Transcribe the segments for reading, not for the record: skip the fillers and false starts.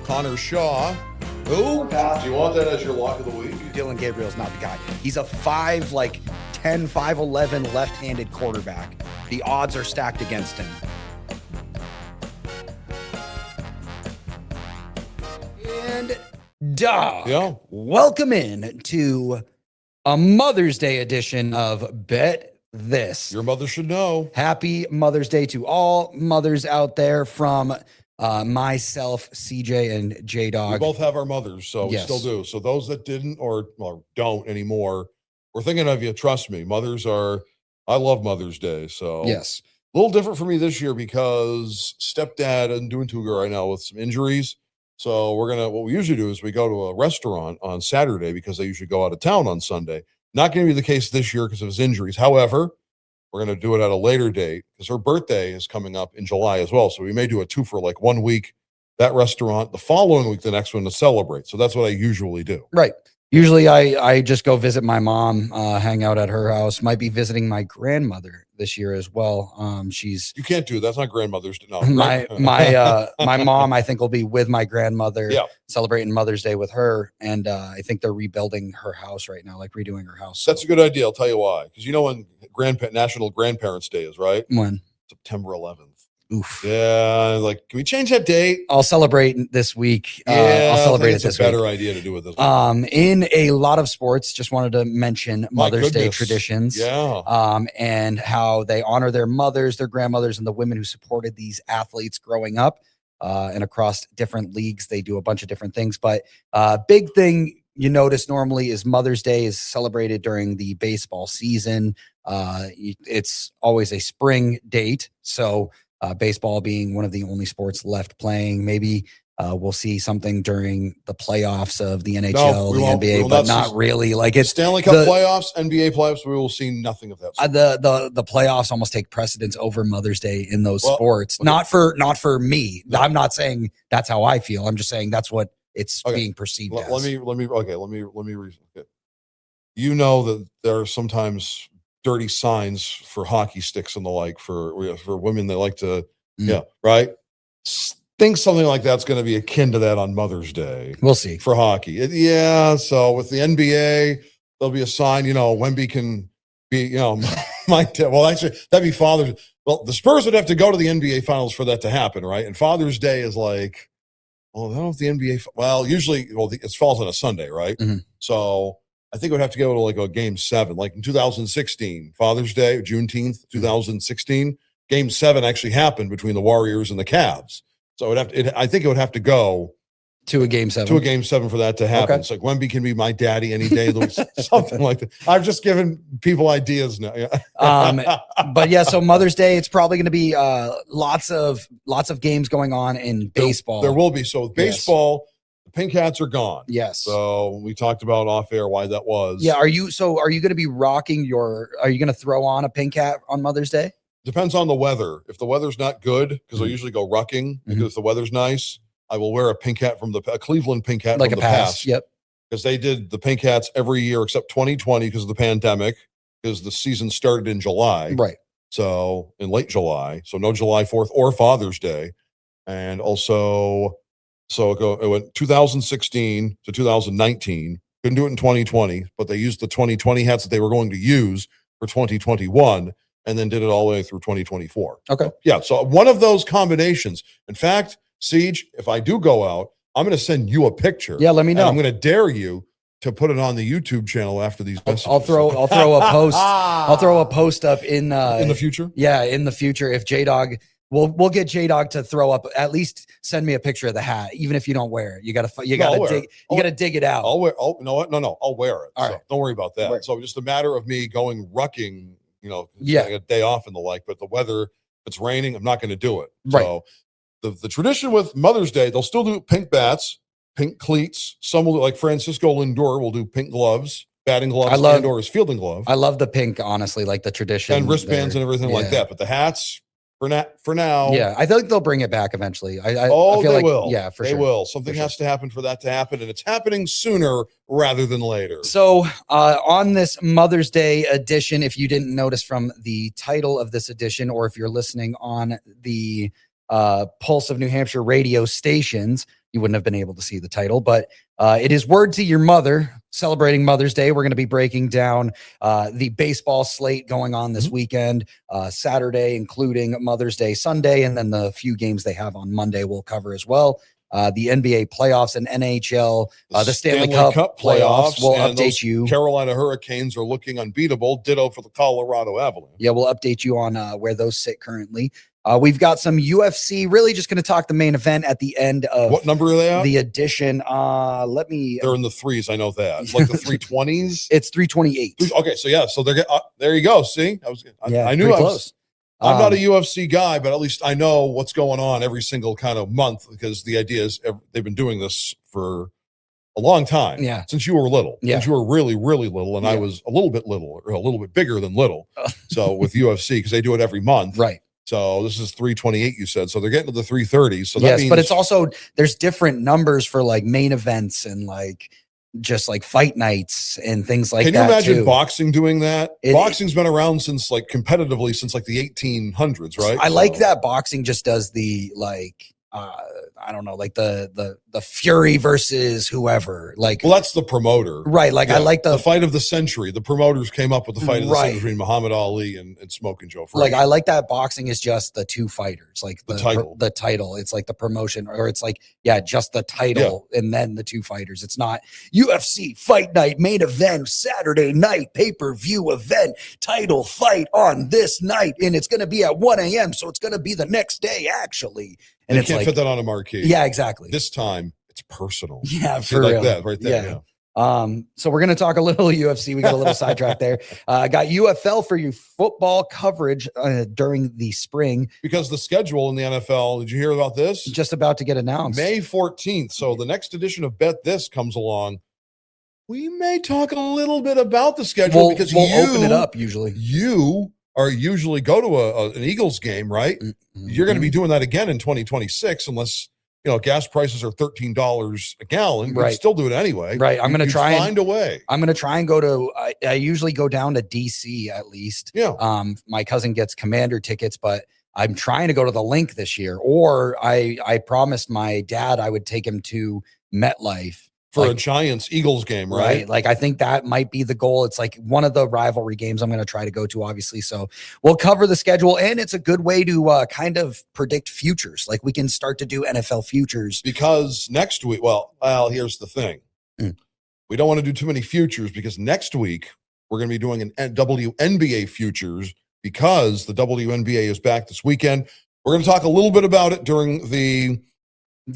Connor Shaw. Who? Do you want that as your lock of the week? Dylan Gabriel's not the guy. He's a 5'10", 5'11" left-handed quarterback. The odds are stacked against him. And welcome in to a Mother's Day edition of Bet This. Your mother should know. Happy Mother's Day to all mothers out there from myself, CJ and Jay Dawg. We both have our mothers, so Yes. we still do. So those that didn't or don't anymore, we're thinking of you. Trust me. I love Mother's Day. So Yes. a little different for me this year because stepdad isn't doing too good right now with some injuries. So what we usually do is we go to a restaurant on Saturday because they usually go out of town on Sunday. Not going to be the case this year because of his injuries. However, we're going to do it at a later date because her birthday is coming up in July as well. So we may do a 2 for like 1 week, that restaurant, the following week, the next one to celebrate. So that's what I usually do. Right. Usually I just go visit my mom, hang out at her house. Might be visiting my grandmother this year as well. You can't do that's not grandmother's. No, my mom, I think, will be with my grandmother, celebrating Mother's Day with her. And I think they're rebuilding her house right now, like redoing her house. That's a good idea. I'll tell you why. Because you know when National Grandparents' Day is, right? When? September 11th. Oof. Yeah, like, can we change that date? I'll celebrate this week. Yeah, I'll celebrate it this week. It's a better idea to do it this week. In a lot of sports, just wanted to mention Mother's Day traditions. Yeah. And how they honor their mothers, their grandmothers, and the women who supported these athletes growing up. And across different leagues, they do a bunch of different things. But big thing you notice normally is Mother's Day is celebrated during the baseball season. It's always a spring date. So baseball being one of the only sports left playing. Maybe we'll see something during the playoffs of the NHL, the NBA, but not really. Like it's Stanley Cup playoffs, NBA playoffs. We will see nothing of that. The playoffs almost take precedence over Mother's Day in those sports. Okay. Not for me. No. I'm not saying that's how I feel. I'm just saying that's what it's being perceived as. Let me reason. Okay. You know that there are sometimes dirty signs for hockey sticks and the like for women. They like to, right? Think something like that's going to be akin to that on Mother's Day. We'll see for hockey. So with the NBA, there'll be a sign. Wemby can be. Well, actually, that'd be Father's. Well, the Spurs would have to go to the NBA Finals for that to happen, right? And Father's Day is like, I don't know if the NBA. Well, usually, it falls on a Sunday, right? Mm-hmm. So I think it would have to go to like a Game 7, like in 2016, Father's Day, Juneteenth, 2016. Game 7 actually happened between the Warriors and the Cavs. So I think it would have to go to a Game 7. To a Game 7 for that to happen. Okay. It's like Wemby can be my daddy any day, something like that. I've just given people ideas now. But yeah, so Mother's Day, it's probably going to be lots of games going on in baseball. There will be. So with baseball. Yes. Pink hats are gone. Yes. So we talked about off air why that was. Yeah. Are you going to be rocking are you going to throw on a pink hat on Mother's Day? Depends on the weather. If the weather's not good, because I usually go rucking, because if the weather's nice, I will wear a pink hat from a Cleveland pink hat like from a the past. Yep. Because they did the pink hats every year except 2020 because of the pandemic, because the season started in July. Right. So in late July. So no July 4th or Father's Day. And also, it went 2016 to 2019. Couldn't do it in 2020, but they used the 2020 hats that they were going to use for 2021 and then did it all the way through 2024. Okay. Yeah. So one of those combinations. In fact, Siege, if I do go out, I'm going to send you a picture. Yeah, let me know. I'm going to dare you to put it on the YouTube channel after these messages. I'll throw a post. I'll throw a post up in the future. Yeah, in the future. If J Dawg, we'll get J Dawg to throw up. At least send me a picture of the hat, even if you don't wear it. You gotta dig it out. I'll wear. Oh no, I'll wear it. All so right. Don't worry about that. Right. So just a matter of me going rucking. A day off and the like. But the weather, if it's raining, I'm not going to do it. Right. So the tradition with Mother's Day, they'll still do pink bats, pink cleats. Some will do, like Francisco Lindor will do pink gloves, batting gloves. Lindor is fielding glove. I love the pink, honestly, like the tradition. And wristbands and everything like that. But the hats, for now. Yeah, I think they'll bring it back eventually. I feel they will. Yeah, for sure. They will. Something has to happen for that to happen, and it's happening sooner rather than later. So on this Mother's Day edition, if you didn't notice from the title of this edition, or if you're listening on the Pulse of New Hampshire radio stations, you wouldn't have been able to see the title, but it is Word to Your Mother, celebrating Mother's Day. We're going to be breaking down the baseball slate going on this weekend, Saturday, including Mother's Day Sunday, and then the few games they have on Monday we'll cover as well. The NBA playoffs and NHL, the Stanley Cup playoffs. We'll update you. Carolina Hurricanes are looking unbeatable. Ditto for the Colorado Avalanche. Yeah, we'll update you on where those sit currently. We've got some UFC. Really, just going to talk the main event at the end of what number are they at? The edition. They're in the threes. I know that. It's like the 320s. It's 328. Okay, so yeah, so they're there. You go. See, I knew I was. Close. I'm not a UFC guy, but at least I know what's going on every single kind of month, because the idea is they've been doing this for a long time. Yeah. Since you were little. Yeah. Since you were really, really little. And I was a little bit little, or a little bit bigger than little. So with UFC, because they do it every month. Right. So this is 328, you said. So they're getting to the 330s. So that means, but it's also, there's different numbers for like main events and like just like fight nights and things like that. Can you imagine too. boxing doing that? Boxing's been around since like competitively since like the 1800s, right? I like that boxing just does the like I don't know, like the Fury versus whoever. Like, well, that's the promoter, right? Like, yeah. I like the fight of the century. The promoters came up with the fight of the century between Muhammad Ali and Smoking Joe Frazier. Like, I like that boxing is just the two fighters, like the title. The title. It's like the promotion, or it's like just the title and then the two fighters. It's not UFC fight night, main event, Saturday night, pay-per-view event, title fight on this night, and it's going to be at 1 a.m. So it's going to be the next day, actually. And you can't fit that on a marquee. Yeah, exactly. This time it's personal. Yeah, for real. Like that right there. Yeah. So we're going to talk a little UFC. We got a little sidetracked there. Got UFL for you football coverage during the spring. Because the schedule in the NFL, did you hear about this? Just about to get announced. May 14th. So the next edition of Bet This comes along. We may talk a little bit about the schedule because we'll open it up usually. You are usually go to an Eagles game, right? Mm-hmm. You're going to be doing that again in 2026 unless gas prices are $13 a gallon. Right. Still do it anyway. Right. I'm going to try and find a way. I'm going to try and go to, I usually go down to DC at least. Yeah. My cousin gets Commander tickets, but I'm trying to go to the Link this year. Or I promised my dad I would take him to MetLife. For a Giants Eagles game, right? Like, I think that might be the goal. It's like one of the rivalry games I'm going to try to go to, obviously. So we'll cover the schedule, and it's a good way to kind of predict futures. Like, we can start to do NFL futures. Because next week, well, here's the thing. We don't want to do too many futures because next week we're going to be doing an WNBA futures because the WNBA is back this weekend. We're going to talk a little bit about it during the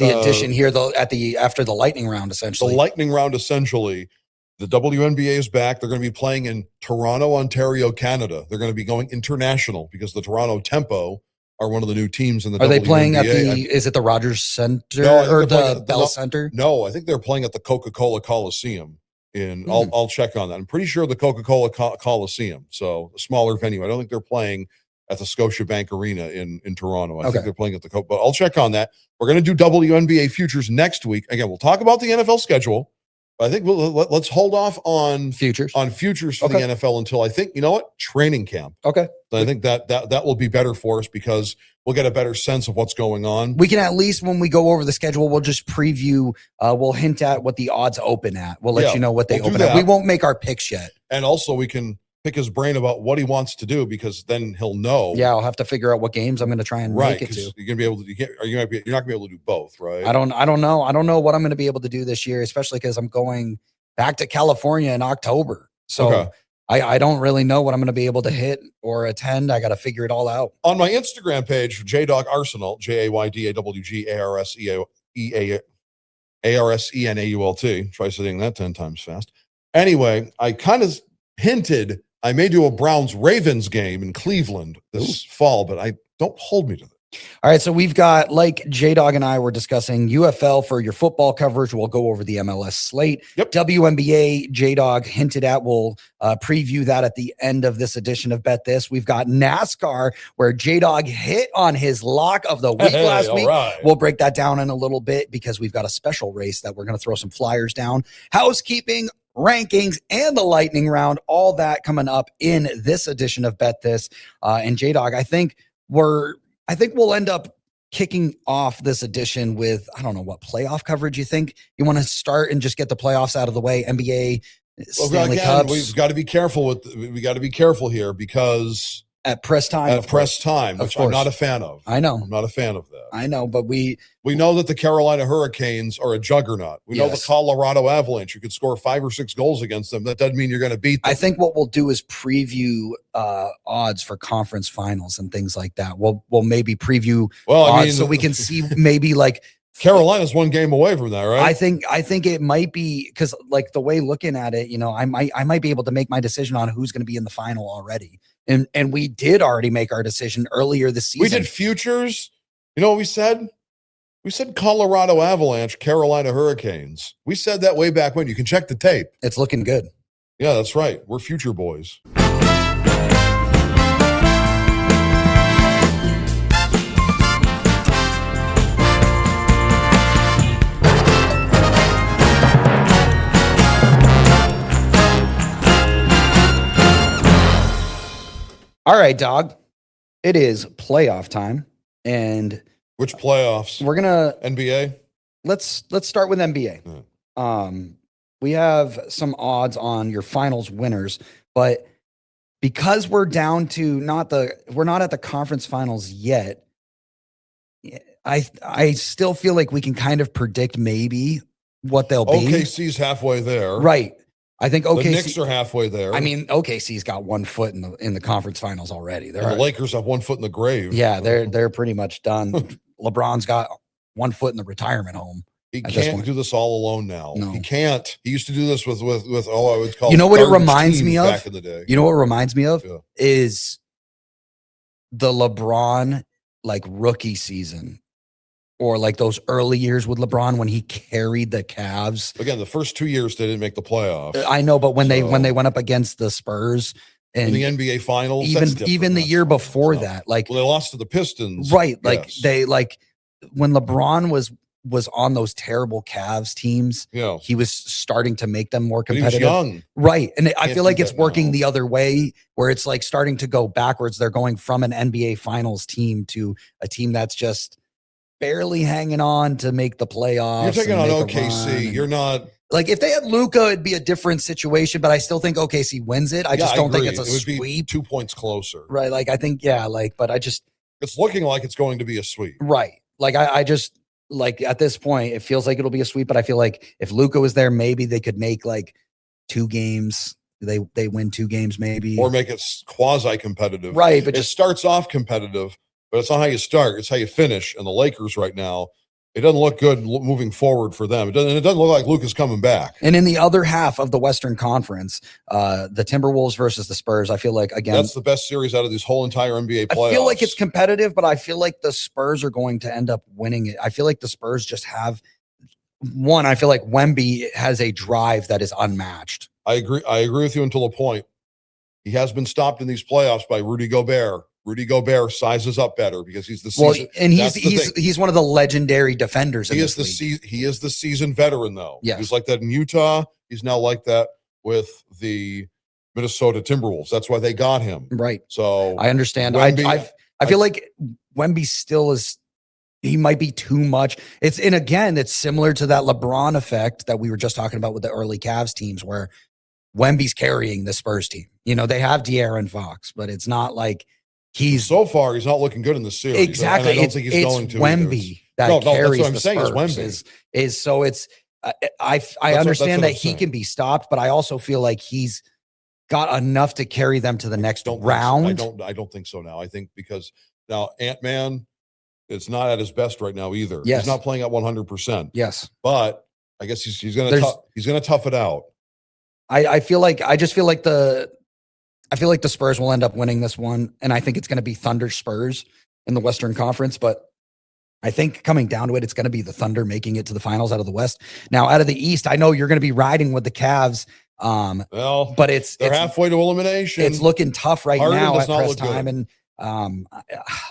edition here, though, after the lightning round, essentially. The lightning round, essentially. The WNBA is back. They're going to be playing in Toronto, Ontario, Canada. They're going to be going international because the Toronto Tempo are one of the new teams in the WNBA. Are they playing at is it the Rogers Center or the Bell Center? No, I think they're playing at the Coca-Cola Coliseum. I'll check on that. I'm pretty sure the Coca-Cola Coliseum, so a smaller venue. I don't think they're playing at the Scotiabank Arena in Toronto. I think they're playing at the Coke, but I'll check on that. We're going to do WNBA futures next week. Again, we'll talk about the NFL schedule, but I think let's hold off on futures for the NFL until I think, training camp. Okay. So I think that will be better for us because we'll get a better sense of what's going on. We can at least, when we go over the schedule, we'll just preview, we'll hint at what the odds open at. We'll let you know what they open at. We won't make our picks yet. And also we can pick his brain about what he wants to do because then he'll know. Yeah, I'll have to figure out what games I'm going to try and make it to. You're going to be able to. You're not going to be able to do both, right? I don't know. I don't know what I'm going to be able to do this year, especially because I'm going back to California in October. So I don't really know what I'm going to be able to hit or attend. I got to figure it all out. On my Instagram page, J Dawg Arsenal, JaydawgArsenault. Try saying that 10 times fast. Anyway, I kind of hinted I may do a Browns-Ravens game in Cleveland this fall, but don't hold me to that. All right, so we've got, like J-Dawg and I were discussing, UFL for your football coverage. We'll go over the MLS slate. Yep. WNBA, J-Dawg hinted at. We'll preview that at the end of this edition of Bet This. We've got NASCAR, where J-Dawg hit on his lock of the week last week. Right. We'll break that down in a little bit because we've got a special race that we're going to throw some flyers down. Housekeeping, rankings, and the lightning round, all that coming up in this edition of Bet This. And J-Dawg, I think we'll end up kicking off this edition with, I don't know what playoff coverage you think you want to start and just get the playoffs out of the way. NBA, Stanley Cups. We've got to be careful we got to be careful here because at press time, which I'm not a fan of. I know. I'm not a fan of that. I know, but we know that the Carolina Hurricanes are a juggernaut. We know the Yes. Colorado Avalanche. You could score 5 or 6 goals against them. That doesn't mean you're going to beat them. I think what we'll do is preview odds for conference finals and things like that. We'll maybe preview odds so we can see maybe like Carolina's 1 game away from that, right? I think it might be because like the way looking at it, I might be able to make my decision on who's going to be in the final already. And we did already make our decision earlier this season. We did futures. You know what we said? We said Colorado Avalanche, Carolina Hurricanes. We said that way back when. You can check the tape. It's looking good. Yeah, that's right. We're future boys. All right, dog. It is playoff time, and Which playoffs? we're gonna NBA? let's start with NBA. We have some odds on your finals winners, but because we're down to we're not at the conference finals yet. I still feel like we can kind of predict maybe what they'll be. OKC's halfway there. Right. I think The Knicks are halfway there. I mean, OKC's got 1 foot in the conference finals already. and the Lakers have 1 foot in the grave. Yeah, they're pretty much done. LeBron's got 1 foot in the retirement home. He at this can't point. do this all alone now. No. He can't. He used to do this with I would call You know what it garbage reminds teams me of? back in the day. You know what it reminds me of Yeah. is the LeBron like rookie season, or like those early years with LeBron when he carried the Cavs. Again, the first 2 years they didn't make the playoffs. I know, but when they So- went up against the Spurs In and the NBA Finals, that's different. even the That's year fine. before It's not- that, like well, they lost to the Pistons, right, like Yes. they like when LeBron was on those terrible Cavs teams, Yeah, he was starting to make them more but he was competitive. young. Right. And I Can't feel do like it's that working now. the other way where it's like starting to go backwards. They're going from an NBA finals team to a team that's just barely hanging on to make the playoffs. You're taking and on make a OKC. run. And- You're not. like if they had Luka, it'd be a different situation, but I still think OKC wins it. I just don't think agree. it's a It would be sweep. 2 points closer. Right. Like I think, yeah, like, but I just, It's looking like it's going to be a sweep. right. Like I just like at this point, it feels like it'll be a sweep, but I feel like if Luka was there, maybe they could make like 2 games. They win 2 games, maybe. Or make it quasi competitive. Right. But It just starts off competitive, but it's not how you start. It's how you finish. And the Lakers right now, it doesn't look good moving forward for them. It doesn't look like Luka's coming back. and in the other half of the Western Conference, the Timberwolves versus the Spurs, I feel like again, That's the best series out of this whole entire NBA playoffs. I feel like it's competitive, but I feel like the Spurs are going to end up winning it. I feel like the Spurs just have one. I feel like Wemby has a drive that is unmatched. I agree with you until a point. He has been stopped in these playoffs by Rudy Gobert. Rudy Gobert sizes up better because he's the season. And that's the thing. he's one of the legendary defenders. He in is this the league. he is the seasoned veteran though. Yes. He was like that in Utah. He's now like that with the Minnesota Timberwolves. That's why they got him. Right. So I understand. Wemby- I feel like Wemby still is. He might be too much. It's similar to that LeBron effect that we were just talking about with the early Cavs teams, where Wemby's carrying the Spurs team. They have De'Aaron Fox, but it's not like he's so far he's not looking good in the series. exactly. And I don't think he's going to. Wemby that No, that's what carries I'm the saying is Spurs. Wemby. Is so it's. I that's understand what that I'm he saying. can be stopped, but I also feel like he's got enough to carry them to the next Don't think so. round. I don't think so now. I think because now Ant-Man is not at his best right now either. Yes. He's not playing at 100%. Yes. But I guess he's going There's- to tough it out. I feel like the Spurs will end up winning this one, and I think it's going to be Thunder Spurs in the Western Conference. But I think coming down to it, it's going to be the Thunder making it to the finals out of the West. Now, out of the East, I know you're going to be riding with the Cavs, Well, but it's halfway to elimination. it's looking tough right Harden now does at not press look good. time, and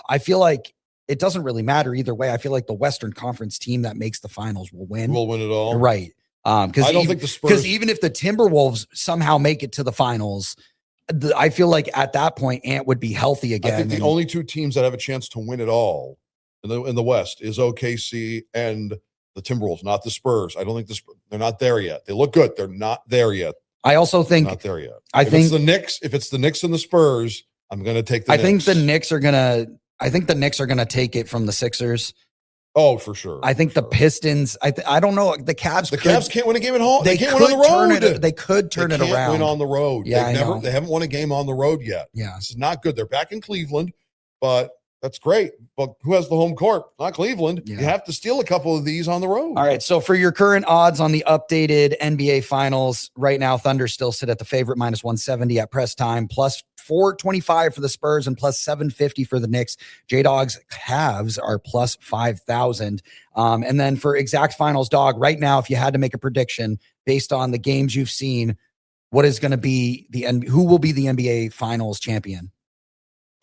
I feel like it doesn't really matter either way. I feel like the Western Conference team that makes the finals will win. We'll win it all. Right. I don't think the Spurs. Because even if the Timberwolves somehow make it to the finals, I feel like at that point Ant would be healthy I again. think the and- only 2 teams that have a chance to win it all in the West is OKC and the Timberwolves, not the Spurs. I don't think they're not there yet. They look good. They're not there yet. I also think Not there yet. If it's the Knicks and the Spurs, I'm going to take the Knicks. I think the Knicks are gonna take it from the Sixers. Oh, for sure. I think the Pistons. I don't know. The Cavs. The Cavs can't win a game at home. They can't win on the road. They could turn it around. Win on the road. Yeah, they haven't won a game on the road yet. Yeah, this is not good. They're back in Cleveland, but that's great. But who has the home court? Not Cleveland. Yeah. You have to steal a couple of these on the road. All right. So for your current odds on the updated NBA Finals, right now Thunder still sit at the favorite -170 at press time, plus 425 for the Spurs and plus 750 for the Knicks. Jay Dawg's Cavs are plus 5,000. And then for exact finals, Dog, right now, if you had to make a prediction based on the games you've seen, what is going to be who will be the NBA Finals champion?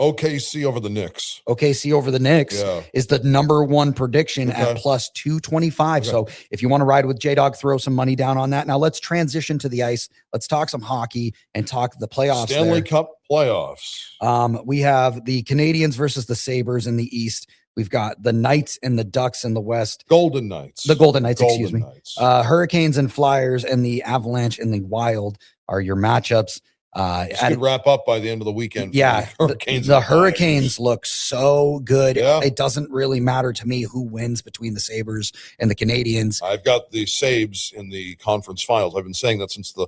OKC over the Knicks. OKC over the Knicks is the number one prediction at plus 225. So if you want to ride with J-Dog, throw some money down on that. Now let's transition to the ice. Let's talk some hockey and talk the playoffs. Stanley Cup playoffs. We have the Canadiens versus the Sabres in the East. We've got the Knights and the Ducks in the West. Golden Knights. The Golden Knights, excuse me. Knights. Hurricanes and Flyers and the Avalanche and the Wild are your matchups. This could wrap up by the end of the weekend. Yeah, the Hurricanes look so good. Yeah. It doesn't really matter to me who wins between the Sabres and the Canadiens. I've got the Sabres in the conference finals. I've been saying that since the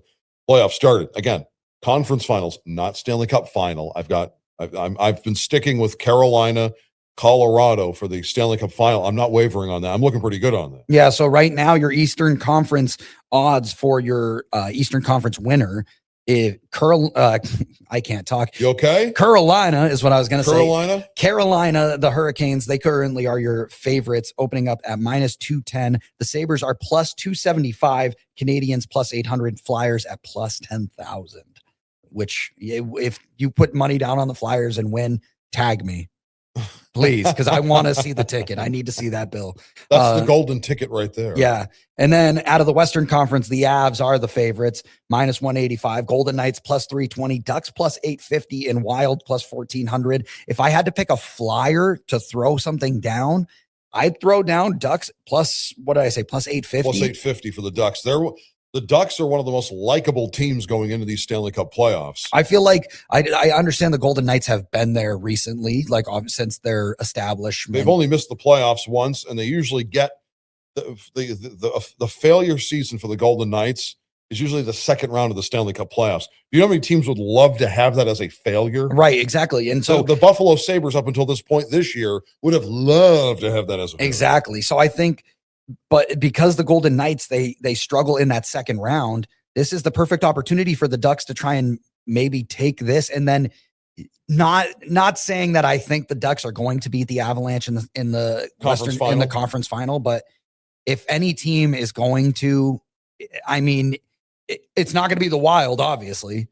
playoffs started. Again, conference finals, not Stanley Cup final. I've been sticking with Carolina, Colorado for the Stanley Cup final. I'm not wavering on that. I'm looking pretty good on that. Yeah. So right now, your Eastern Conference odds for your Eastern Conference winner. I can't talk. You okay? Carolina is what I was going to say. Carolina, the Hurricanes, they currently are your favorites, opening up at -210. The Sabres are plus 275. Canadians plus 800. Flyers at plus 10,000. Which, if you put money down on the Flyers and win, tag me, please, because I want to see the ticket. I need to see that bill. That's the golden ticket right there. Yeah. And then out of the Western Conference, the Avs are the favorites, -185. Golden Knights plus 320. Ducks plus 850. And Wild plus 1,400. If I had to pick a flyer to throw something down, I'd throw down Ducks plus, what did I say, plus 850? Plus 850 for the Ducks. The Ducks are one of the most likable teams going into these Stanley Cup playoffs. I feel like I understand the Golden Knights have been there recently, like since their establishment. They've only missed the playoffs once, and they usually get the failure season for the Golden Knights is usually the second round of the Stanley Cup playoffs. Do you know how many teams would love to have that as a failure? Right, exactly. And so the Buffalo Sabres up until this point this year would have loved to have that as a failure. Exactly. So I think, but because the Golden Knights, they struggle in that second round, this is the perfect opportunity for the Ducks to try and maybe take this. And then not saying that I think the Ducks are going to beat the Avalanche in the conference final, but if any team is going to, I mean, it's not going to be the Wild, obviously.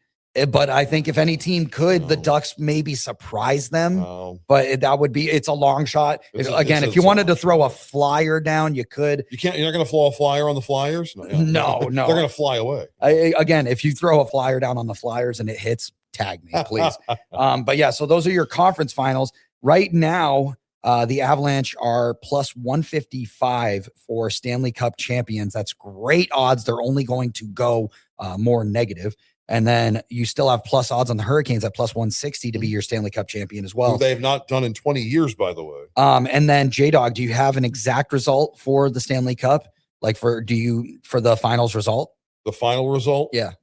But I think if any team could, the Ducks maybe surprise them. But it's a long shot. If you wanted to throw a flyer down, you could. You're not going to throw a flyer on the Flyers? No. They're going to fly away. Again, if you throw a flyer down on the Flyers and it hits, tag me, please. But yeah, so those are your conference finals. Right now, the Avalanche are plus 155 for Stanley Cup champions. That's great odds. They're only going to go more negative. And then you still have plus odds on the Hurricanes at plus 160 to be your Stanley Cup champion as well. Who they've not done in 20 years, by the way. And then J-Dog, do you have an exact result for the Stanley Cup? Like for the finals result? The final result? Yeah.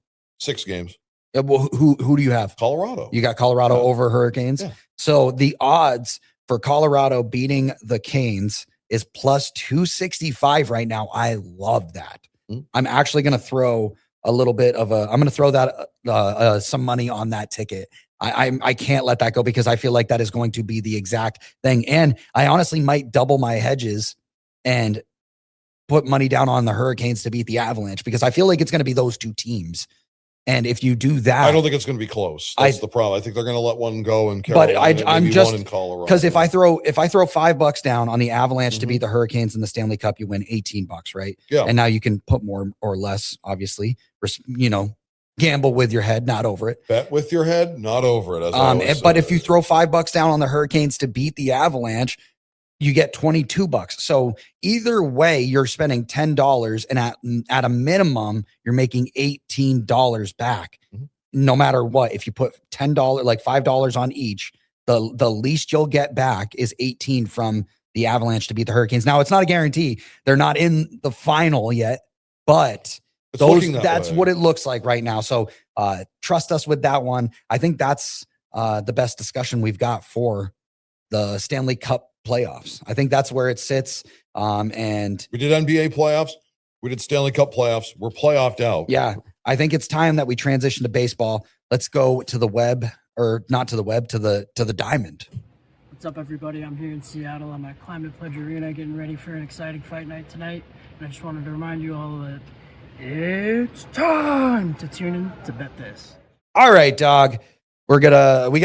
6 games. Yeah, well, who do you have? Colorado. You got Colorado over Hurricanes. Yeah. So the odds for Colorado beating the Canes is plus 265 right now. I love that. I'm actually going to throw a little bit of I'm going to throw that some money on that ticket. I can't let that go because I feel like that is going to be the exact thing. And I honestly might double my hedges and put money down on the Hurricanes to beat the Avalanche because I feel like it's going to be those two teams. And if you do that, I don't think it's going to be close. That's the problem. I think they're going to let one go in Carolina. But I'm just one in Colorado. Because if I throw $5 down on the Avalanche to beat the Hurricanes in the Stanley Cup, you win $18, right? Yeah. And now you can put more or less, obviously. Gamble with your head, not over it. Bet with your head, not over it. But if you throw $5 down on the Hurricanes to beat the Avalanche, you get $22. So either way, you're spending $10, and at a minimum, you're making $18 back. No matter what, if you put $10, like $5 on each, the least you'll get back is 18 from the Avalanche to beat the Hurricanes. Now, it's not a guarantee. They're not in the final yet, but that's what it looks like right now. So trust us with that one. I think that's the best discussion we've got for the Stanley Cup playoffs. I think that's where it sits. And we did NBA playoffs. We did Stanley Cup playoffs. We're playoffed out. Yeah. I think it's time that we transition to baseball. Let's go to the web, or not to the web, to the diamond. What's up, everybody? I'm here in Seattle. I'm at Climate Pledge Arena getting ready for an exciting fight night tonight. And I just wanted to remind you all that it's time to tune in to Bet This. All right, dog. We got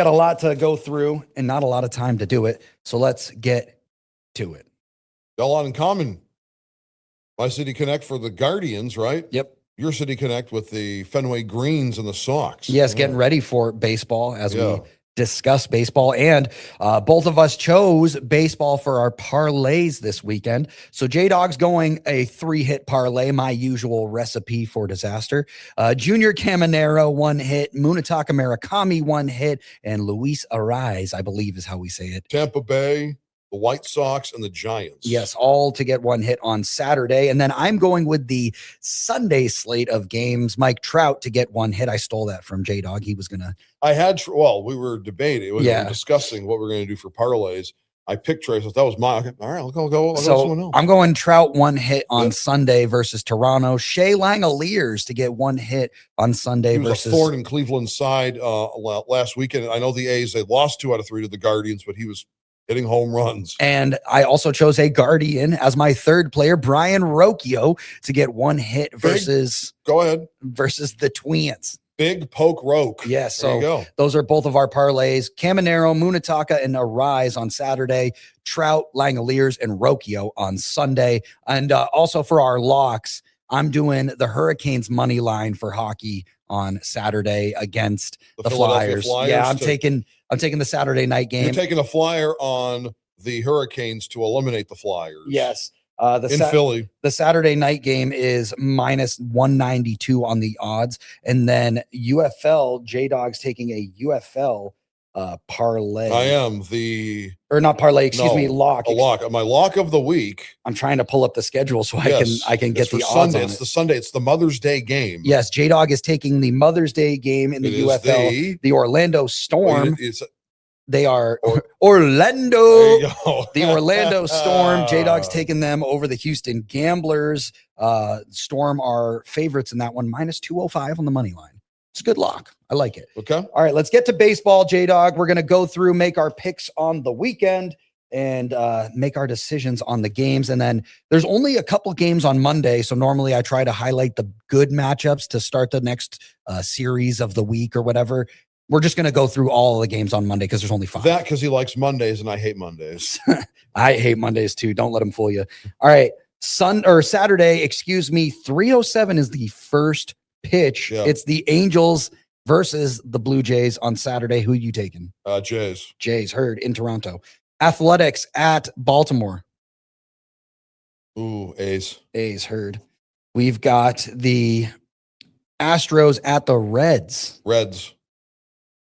a lot to go through and not a lot of time to do it. So let's get to it. Got a lot in common. My City Connect for the Guardians, right? Yep. Your City Connect with the Fenway Greens and the Sox. Yes, getting ready for baseball as we discuss baseball. And both of us chose baseball for our parlays this weekend. So Jay Dawg's going a 3-hit parlay, my usual recipe for disaster. Junior Caminero, 1 hit. Munetaka Murakami, 1 hit. And Luis Ariz, I believe is how we say it. Tampa Bay, the White Sox, and the Giants. Yes, all to get 1 hit on Saturday. And then I'm going with the Sunday slate of games. Mike Trout to get 1 hit. I stole that from Jay Dawg. He was going to. We were debating. We were discussing what we're going to do for parlays. I picked Trace. That was my. Okay, all right, I'll go someone else. I'm going Trout 1 hit on Sunday versus Toronto. Shea Langoliers to get 1 hit on Sunday versus. A thorn in Cleveland's side last weekend. I know the A's, they lost 2 out of 3 to the Guardians, but he was hitting home runs. And I also chose a Guardian as my 3rd player, Brian Rocchio, to get 1 hit versus the Twins. Big poke Roke. Yes. So go. Those are both of our parlays. Caminero, Munetaka, and Ariz on Saturday. Trout, Langoliers, and Rocchio on Sunday. And also for our locks, I'm doing the Hurricanes money line for hockey on Saturday against the Flyers. Yeah, I'm taking the Saturday night game. You're taking a flyer on the Hurricanes to eliminate the Flyers. Yes. Philly. The Saturday night game is minus 192 on the odds. And then UFL, J Dawg's taking a UFL parlay. I am not parlay, lock. A lock. My lock of the week. I'm trying to pull up the schedule so I can get the odds on it. It's the Sunday. It's the Mother's Day game. Yes, J Dawg is taking the Mother's Day game in the UFL. The Orlando Storm. They are Orlando. The Orlando Storm. J Dawg's taking them over the Houston Gamblers. Storm are favorites in that one, minus 205 on the money line. It's a good lock. I like it. Okay. All right, let's get to baseball, J Dawg. We're going to go through, make our picks on the weekend, and make our decisions on the games. And then there's only a couple games on Monday. So normally I try to highlight the good matchups to start the next series of the week or whatever. We're just going to go through all of the games on Monday because there's only 5. That because he likes Mondays and I hate Mondays. I hate Mondays too. Don't let him fool you. All right. Saturday, 3:07 is the first pitch. Yeah. It's the Angels versus the Blue Jays on Saturday. Who you taking? Jays. Jays, heard in Toronto. Athletics at Baltimore. Ooh, A's. A's, heard. We've got the Astros at the Reds. Reds.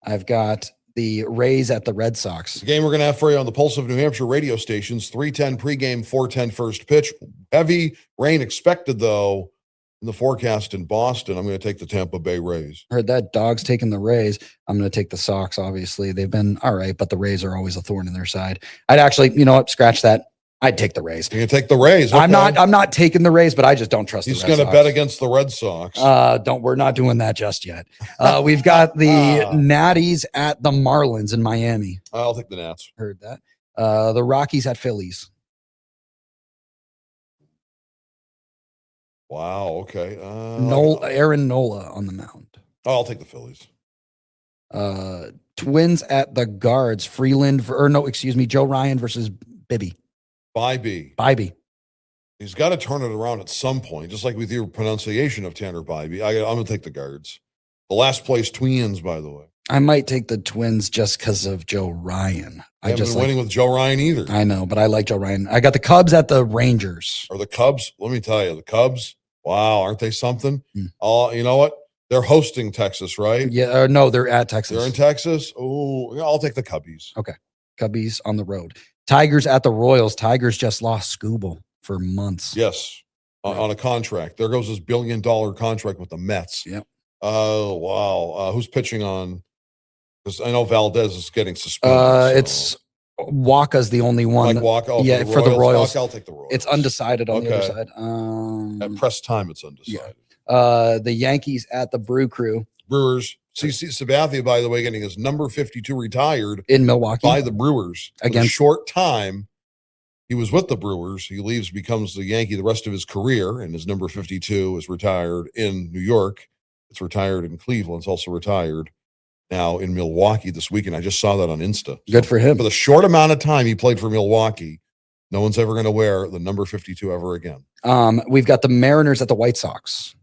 I've got the Rays at the Red Sox. The game we're going to have for you on the Pulse of New Hampshire radio stations, 3:10 pregame, 4:10 first pitch. Heavy rain expected, though, in the forecast in Boston. I'm going to take the Tampa Bay Rays. Heard that. Dog's taking the Rays. I'm going to take the Sox, obviously. They've been all right, but the Rays are always a thorn in their side. I'd actually, scratch that. I'd take the Rays. You take the Rays. Okay. I'm not taking the Rays, but I just don't trust the Red Sox. He's going to bet against the Red Sox. We're not doing that just yet. We've got the Natties at the Marlins in Miami. I'll take the Nats. Heard that. The Rockies at Phillies. Wow. Okay. Aaron Nola on the mound. I'll take the Phillies. Twins at the Guards. Joe Ryan versus Bibby. Bibby. He's got to turn it around at some point, just like with your pronunciation of Tanner Bibby. I'm going to take the Guards. The last place Twins, by the way. I might take the Twins just because of Joe Ryan. I haven't been winning with Joe Ryan either. I know, but I like Joe Ryan. I got the Cubs at the Rangers. Or the Cubs. Let me tell you, the Cubs, wow, aren't they something? Mm. You know what? They're hosting Texas, right? Yeah, no, they're at Texas. They're in Texas. Oh, yeah, I'll take the Cubbies. Okay. Cubbies on the road. Tigers at the Royals. Tigers just lost Scooble for months. Yes, on a contract. There goes his $1 billion contract with the Mets. Yep. Oh, wow. Who's pitching on? Because I know Valdez is getting suspended. It's Waka's the only one. Like Waka? Oh, yeah, for the Royals. Waka, I'll take the Royals. It's undecided on the other Okay. side. At press time, it's undecided. The Yankees at the Brew Crew Brewers. CC Sabathia, by the way, getting his number 52 retired in Milwaukee by the Brewers. Against- a short time, he was with the Brewers. He leaves, becomes the Yankee the rest of his career, and his number 52 is retired in New York. It's retired in Cleveland. It's also retired now in Milwaukee this weekend. I just saw that on Insta. Good for him. For the short amount of time he played for Milwaukee, no one's ever going to wear the number 52 ever again. We've got the Mariners at the White Sox.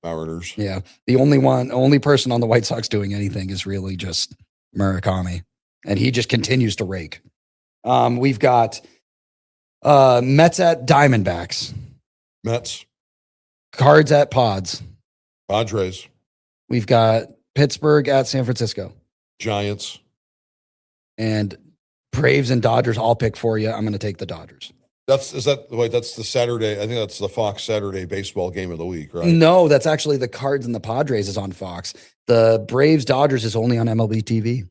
Mariners. Yeah. The only person on the White Sox doing anything is really just Murakami. And he just continues to rake. We've got Mets at Diamondbacks. Mets. Cards at Pods. Padres. We've got Pittsburgh at San Francisco. Giants. And Braves and Dodgers. I'll pick for you. I'm going to take the Dodgers. That's the Saturday. I think that's the Fox Saturday baseball game of the week, right? No, that's actually the Cards and the Padres is on Fox. The Braves Dodgers is only on MLB TV.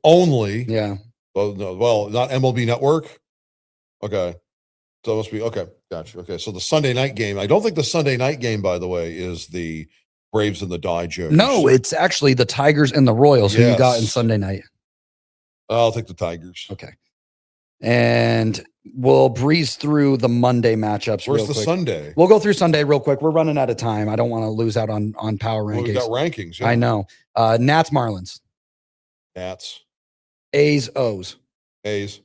Only. Yeah. Well, not MLB Network. Okay. So it must be okay. Gotcha. Okay. So the Sunday night game. I don't think the Sunday night game, by the way, is the Braves and the Dodgers. No, it's actually the Tigers and the Royals who you got in Yes. Sunday night. I'll take the Tigers. Okay. And we'll breeze through the Monday matchups. Where's real the quick. Sunday? We'll go through Sunday real quick. We're running out of time. I don't want to lose out on power Well, we rankings. got rankings. Yeah. I know. Nats, Marlins, Nats, A's, O's, A's,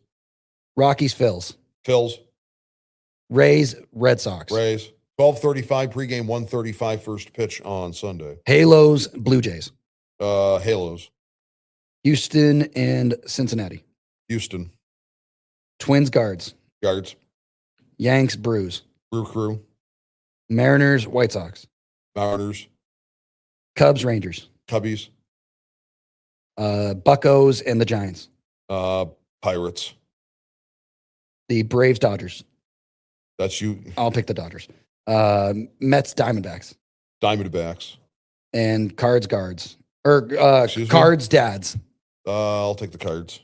Rockies, Phils, Phils, Rays, Red Sox, Rays. 12:35 pregame, 1:35 first pitch on Sunday. Halos, Blue Jays, Halos, Houston, and Cincinnati, Houston, Twins, Guards, Guards, Yanks, Brews, Brew Crew, Mariners, White Sox, Mariners, Cubs, Rangers, Cubbies, Buccos, and the Giants, Pirates. the Braves, Dodgers. That's you. I'll pick the Dodgers. Mets, Diamondbacks, Diamondbacks. and Cards, Guards, or Excuse me? Cards, Dads. I'll take the Cards.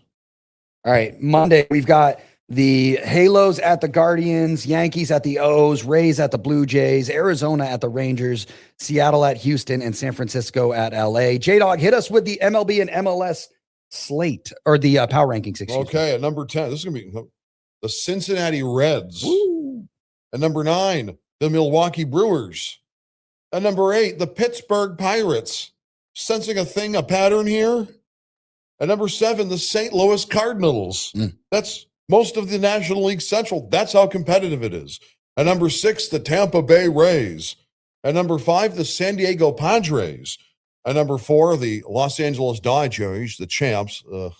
All right, Monday we've got the Halos at the Guardians, Yankees at the O's, Rays at the Blue Jays, Arizona at the Rangers, Seattle at Houston, and San Francisco at LA. J Dawg, hit us with the MLB and MLS slate or the power rankings. Excuse me. Okay, at number 10, this is going to be the Cincinnati Reds. Woo. At number 9, the Milwaukee Brewers. At number 8, the Pittsburgh Pirates. Sensing a pattern here? At number 7, the St. Louis Cardinals. That's most of the National League Central. That's how competitive it is. At number 6, the Tampa Bay Rays. At number 5, the San Diego Padres. At number 4, the Los Angeles Dodgers, the champs. At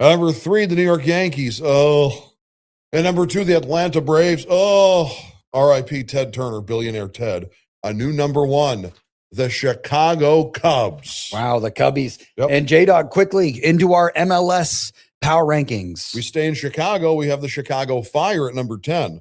number 3, the New York Yankees. Oh. At number 2, the Atlanta Braves. Oh. R.I.P. Ted Turner, billionaire Ted. A new number 1, the Chicago Cubs. Wow, the Cubbies. Yep. And J Dawg, quickly into our MLS power rankings. We stay in Chicago. We have the Chicago Fire at number 10.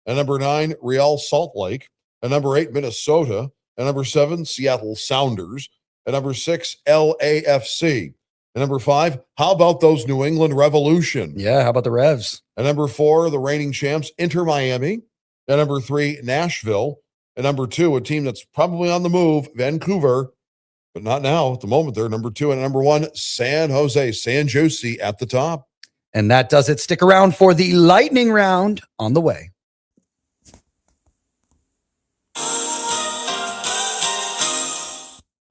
At number 9, Real Salt Lake. At number 8, Minnesota. At number 7, Seattle Sounders. At number 6, LAFC. At number 5, how about those New England Revolution? Yeah, how about the Revs? At number 4, the reigning champs, Inter Miami. At number 3, Nashville. At number 2, a team that's probably on the move, Vancouver, but not now. At the moment, they're number 2. And at number 1, San Jose, San Jose at the top. And that does it. Stick around for the lightning round on the way.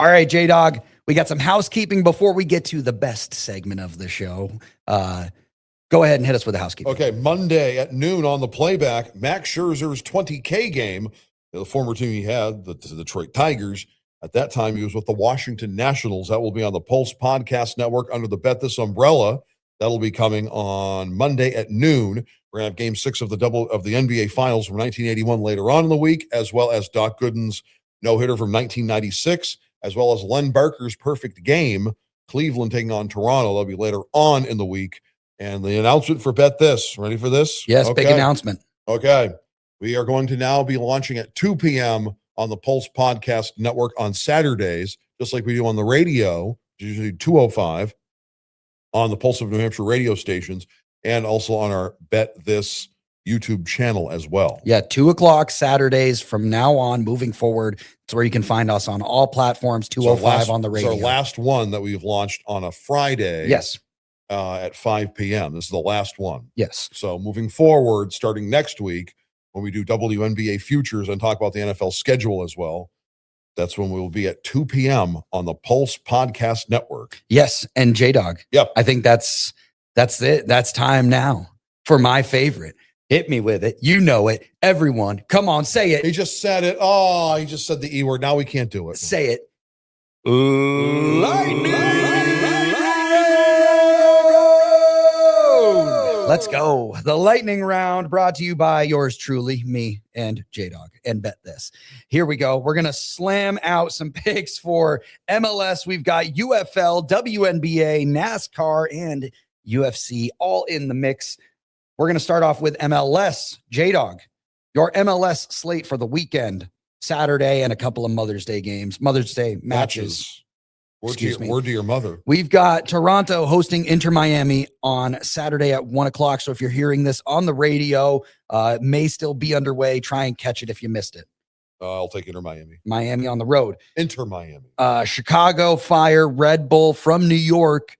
All right, J Dawg, we got some housekeeping before we get to the best segment of the show. Go ahead and hit us with the housekeeping. Okay, Monday at noon on the playback, Max Scherzer's 20K game, the former team he had, the Detroit Tigers, At that time, he was with the Washington Nationals. That will be on the Pulse Podcast Network under the Bet This umbrella. That'll be coming on Monday at noon. We're going to have Game 6 of the NBA Finals from 1981 later on in the week, as well as Doc Gooden's no-hitter from 1996, as well as Len Barker's perfect game, Cleveland taking on Toronto. That'll be later on in the week. And the announcement for Bet This. Ready for this? Yes, big announcement. Okay. We are going to now be launching at 2 p.m. on the Pulse Podcast Network on Saturdays, just like we do on the radio, usually 2:05 on the Pulse of New Hampshire radio stations, and also on our Bet This YouTube channel as well. Yeah, 2:00 Saturdays from now on, moving forward. It's where you can find us on all platforms, 2:05 on the radio. It's our last one that we've launched on a Friday. Yes. At 5 p.m. This is the last one. Yes. So moving forward, starting next week, when we do WNBA futures and talk about the NFL schedule as well, that's when we will be at 2 p.m. on the Pulse Podcast Network. Yes, and Jay Dawg. Yep. I think that's it. That's time now for my favorite. Hit me with it. You know it. Everyone, come on, say it. He just said it. Oh, he just said the E word. Now we can't do it. Say it. Lightning. Let's go. The lightning round brought to you by yours truly, me and Jay Dawg, and Bet This. Here we go. We're going to slam out some picks for MLS. We've got UFL, WNBA, NASCAR, and UFC all in the mix. We're going to start off with MLS. Jay Dawg, your MLS slate for the weekend, Saturday, and a couple of Mother's Day games, Mother's Day matches. Word to your mother. We've got Toronto hosting Inter Miami on Saturday at 1:00. So if you're hearing this on the radio, it may still be underway. Try and catch it if you missed it. I'll take Inter Miami. Miami on the road. Inter Miami. Chicago Fire, Red Bull from New York.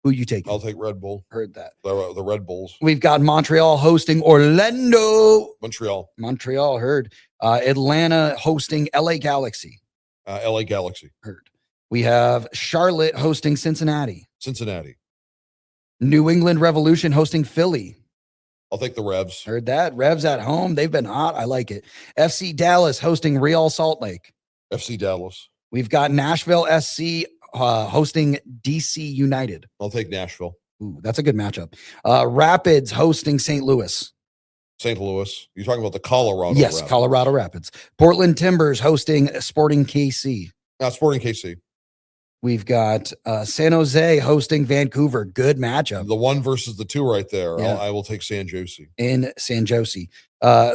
Who you taking? I'll take Red Bull. Heard that. The Red Bulls. We've got Montreal hosting Orlando. Montreal. Heard. Atlanta hosting LA Galaxy. LA Galaxy. Heard. We have Charlotte hosting Cincinnati. New England Revolution hosting Philly. I'll take the Revs. Heard that. Revs at home. They've been hot. I like it. FC Dallas hosting Real Salt Lake. FC Dallas. We've got Nashville SC hosting DC United. I'll take Nashville. Ooh, that's a good matchup. Rapids hosting St. Louis. St. Louis. You're talking about the Colorado Yes, Rapids. Colorado Rapids. Portland Timbers hosting Sporting KC. Sporting KC. We've got San Jose hosting Vancouver. Good matchup. The 1 versus the 2 right there. Yeah. I will take San Jose. In San Jose.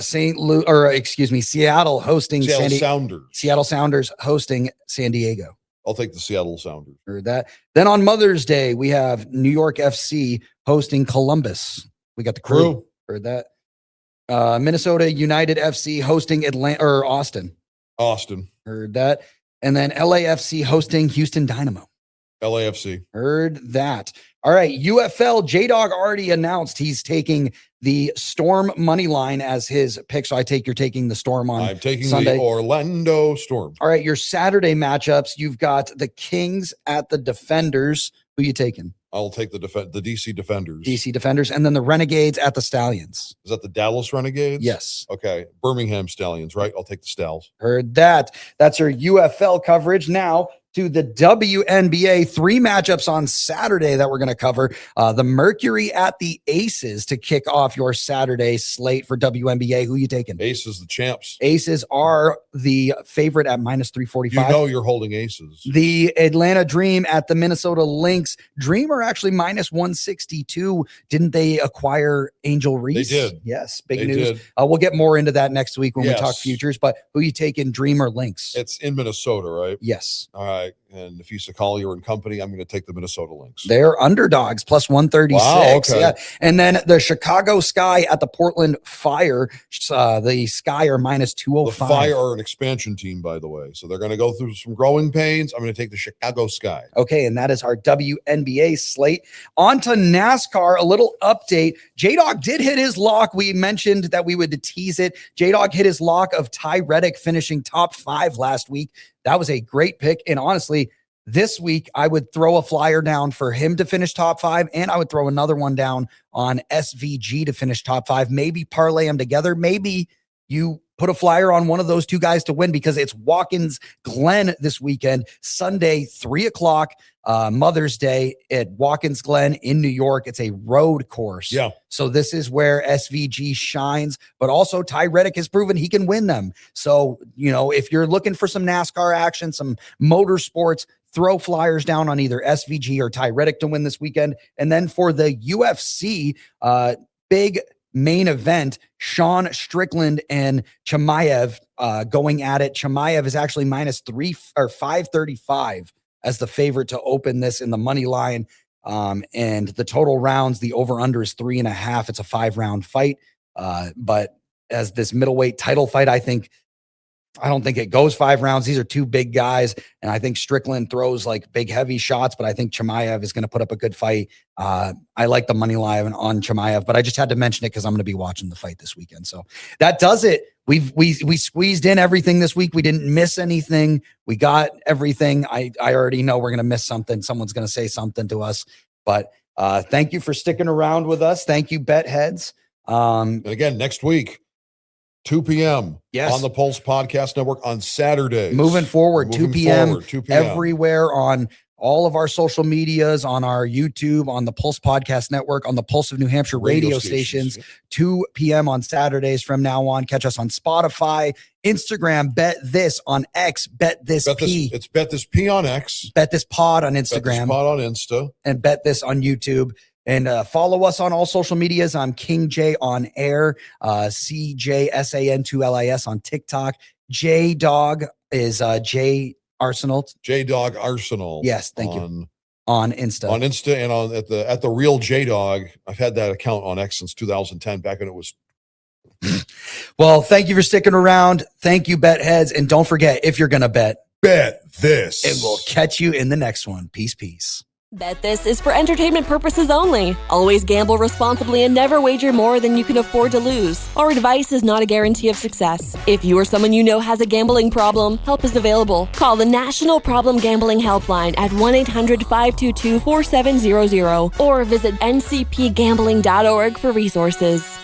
Seattle hosting Seattle Sounders hosting San Diego. I'll take the Seattle Sounders. Heard that. Then on Mother's Day, we have New York FC hosting Columbus. We got the Crew. Heard that. Minnesota United FC hosting Austin. Heard that. And then LAFC hosting Houston Dynamo. LAFC. Heard that. All right. UFL, Jay Dawg already announced he's taking the Storm money line as his pick. So you're taking the Storm on I'm taking Sunday. The Orlando Storm. All right. Your Saturday matchups, you've got the Kings at the Defenders. Who you taking? I'll take the DC Defenders. DC Defenders. And then the Renegades at the Stallions. Is that the Dallas Renegades? Yes. Okay. Birmingham Stallions, right? I'll take the Stals. Heard that. That's your UFL coverage. Now to the WNBA. 3 matchups on Saturday that we're going to cover. The Mercury at the Aces to kick off your Saturday slate for WNBA. Who you taking? Aces, the champs. Aces are the favorite at -345. You know you're holding Aces. The Atlanta Dream at the Minnesota Lynx. Dream are actually -162. Didn't they acquire Angel Reese? They did. Yes, big They news. did. We'll get more into that next week when we Yes. talk futures. But who you taking, Dream or Lynx? It's in Minnesota, right? Yes. All right. And if Issa Collier and company, I'm going to take the Minnesota Lynx. They're underdogs, +136. Wow, okay. Yeah. And then the Chicago Sky at the Portland Fire. The Sky are -205. The Fire are an expansion team, by the way. So they're going to go through some growing pains. I'm going to take the Chicago Sky. Okay, and that is our WNBA slate. On to NASCAR, a little update. Jay Dawg did hit his lock. We mentioned that we would tease it. Jay Dawg hit his lock of Ty Reddick finishing top 5 last week. That was a great pick. And honestly, this week, I would throw a flyer down for him to finish top 5, and I would throw another one down on SVG to finish top 5. Maybe parlay them together. Maybe you put a flyer on one of those two guys to win, because it's Watkins Glen this weekend, Sunday, 3:00, Mother's Day at Watkins Glen in New York. It's a road course. Yeah. So this is where SVG shines, but also Ty Reddick has proven he can win them. So, if you're looking for some NASCAR action, some motorsports, throw flyers down on either SVG or Ty Reddick to win this weekend. And then for the UFC, big main event, Sean Strickland and Chimaev going at it. Chimaev is actually -535 as the favorite to open this in the money line. And the total rounds, the over-under is 3.5. It's a 5-round fight. But as this middleweight title fight, I don't think it goes 5 rounds. These are two big guys, and I think Strickland throws like big, heavy shots, but I think Chimaev is going to put up a good fight. I like the money line on Chimaev, but I just had to mention it because I'm going to be watching the fight this weekend. So that does it. We squeezed in everything this week. We didn't miss anything. We got everything. I already know we're going to miss something. Someone's going to say something to us, but thank you for sticking around with us. Thank you, Bet Heads. And again, next week, 2 p.m. Yes. on the Pulse Podcast Network on Saturdays. Moving forward, 2 p.m. 2 p.m. everywhere on all of our social medias, on our YouTube, on the Pulse Podcast Network, on the Pulse of New Hampshire radio stations. 2 p.m. on Saturdays from now on. Catch us on Spotify, Instagram, Bet This on X, Bet This P. It's Bet This P on X. Bet This Pod on Bet This Instagram. Pod on Insta. And Bet This on YouTube. And follow us on all social medias. I'm King J on air, CJSAN2LIS on TikTok. J Dawg is J Arsenal. J Dawg Arsenal. Yes, thank you. On Insta. On Insta and on at the real J Dawg. I've had that account on X since 2010, back when it was. Well, thank you for sticking around. Thank you, Bet Heads. And don't forget, if you're going to bet this. And we'll catch you in the next one. Peace. Bet This is for entertainment purposes only. Always gamble responsibly and never wager more than you can afford to lose. Our advice is not a guarantee of success. If you or someone you know has a gambling problem, help is available. Call the National Problem Gambling Helpline at 1-800-522-4700 or visit ncpgambling.org for resources.